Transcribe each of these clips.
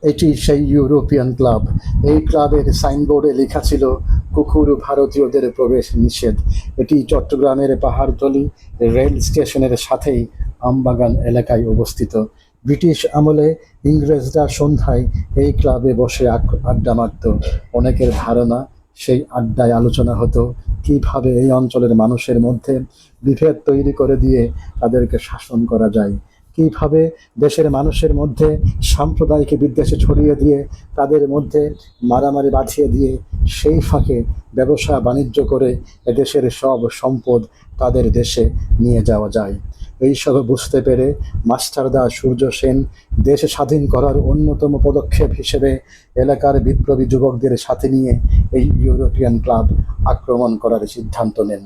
এটি সেই European club. এই ক্লাবের সাইনবোর্ডে লেখা ছিল কুকুর ভারতীয়দের প্রবেশ নিষেধ। এটি চট্টগ্রামের পাহাড়তলী রেল স্টেশনের সাথেই আমবাগান এলাকায় অবস্থিত। ব্রিটিশ আমলে ইংরেজরা সন্ধ্যায় এই ক্লাবে বসে আড্ডা মারত। অনেকের ধারণা সেই আড্ডায় আলোচনা হতো কিভাবে এই অঞ্চলের মানুষের মধ্যে বিভেদ তৈরি করে দিয়ে তাদেরকে শাসন করা যায়, কিভাবে দেশের মানুষের মধ্যে সাম্প্রদায়িক বিদ্বেষে ছড়িয়ে দিয়ে তাদের মধ্যে মারামারি বাঁধিয়ে দিয়ে সেই ফাঁকে ব্যবসা বাণিজ্য করে এদেশের সব সম্পদ তাদের দেশে নিয়ে যাওয়া যায়। এইসব বুঝতে পেরে মাস্টারদা সূর্য সেন দেশ স্বাধীন করার অন্যতম পদক্ষেপ হিসেবে এলাকার বিপ্লবী যুবকদের সাথে নিয়ে এই ইউরোপিয়ান ক্লাব আক্রমণ করার সিদ্ধান্ত নেন।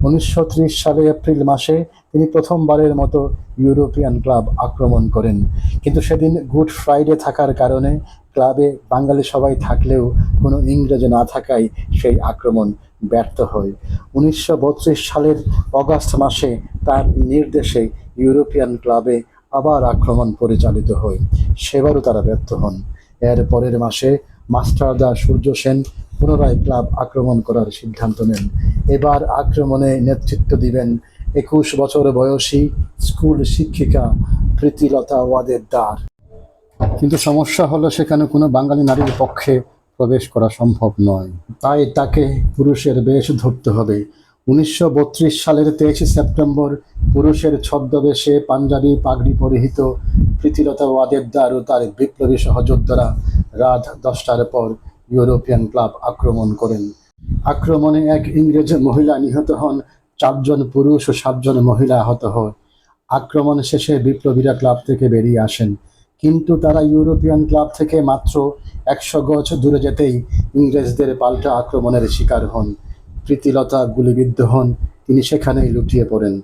1930 সালে এপ্রিল মাসে তিনি প্রথমবারের মতো ইউরোপিয়ান ক্লাব আক্রমণ করেন। কিন্তু সেদিন গুড ফ্রাইডে থাকার কারণে ক্লাবে বাঙালি সবাই থাকলেও কোনো ইংরেজ না থাকায় সেই আক্রমণ ব্যর্থ হয়। 1932 সালের অগাস্ট মাসে তার নির্দেশে ইউরোপিয়ান ক্লাবে আবার আক্রমণ পরিচালিত হয়। সেবারও তারা ব্যর্থ হন। এর পরের মাসে মাস্টারদা সূর্য সেন পুনরায় ক্লাব আক্রমণ করার সিদ্ধান্ত নেন। এবার আক্রমণে নেতৃত্ব দিবেন 21 বছর বয়সী স্কুল শিক্ষিকা প্রীতিলতা ওয়াদেদার। কিন্তু সমস্যা হলো সেখানে কোনো বাঙালি নারীর পক্ষে প্রবেশ করা সম্ভব নয়, তাই তাকে পুরুষের বেশ ধরতে হবে। 1932 সালের 23 সেপ্টেম্বর পুরুষের ছদ্মবেশে পাঞ্জাবি পাগড়ি পরিহিত প্রীতিলতা ওয়াদেদার ও তার বিপ্লবী সহযোদ্ধারা রাত 10টার পর ইউরোপিয়ান ক্লাব আক্রমণ করেন। আক্রমণে এক ইংরেজ মহিলা নিহত হন, 4 জন পুরুষ ও 7 জন মহিলা আহত হয়। আক্রমণ শেষে বিপ্লবীরা ক্লাব থেকে বেরিয়ে আসেন, কিন্তু তারা ইউরোপিয়ান ক্লাব থেকে মাত্র 100 গজ দূরে যেতেই ইংরেজদের পাল্টা আক্রমণের শিকার হন। প্রীতিলতা গুলিবিদ্ধ হন, তিনি সেখানেই লুটিয়ে পড়েন।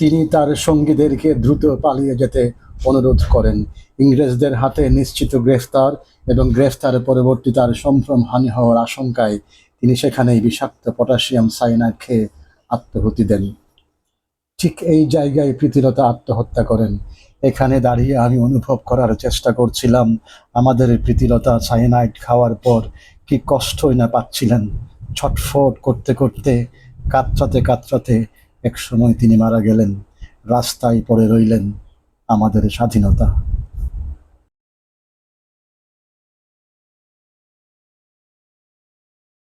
তিনি তার সঙ্গীদেরকে দ্রুত পালিয়ে যেতে অনুরোধ করেন। ইংরেজদের হাতে নিশ্চিত গ্রেফতার এবং গ্রেফতার পরবর্তী তার সম্ভ্রমহানি হওয়ার আশঙ্কায় তিনি সেখানেই বিষাক্ত পটাশিয়াম সায়ানাইড খেয়ে আত্মাহুতি দেন। ঠিক এই জায়গায় প্রীতিলতা আত্মহত্যা করেন। এখানে দাঁড়িয়ে আমি অনুভব করার চেষ্টা করছিলাম আমাদের প্রীতিলতা সায়ানাইড খাওয়ার পর কি কষ্টই না পাচ্ছিলেন। ছটফট করতে করতে, কাতরাতে কাতরাতে একসময় তিনি মারা গেলেন। রাস্তায় পড়ে রইলেন আমাদের স্বাধীনতা।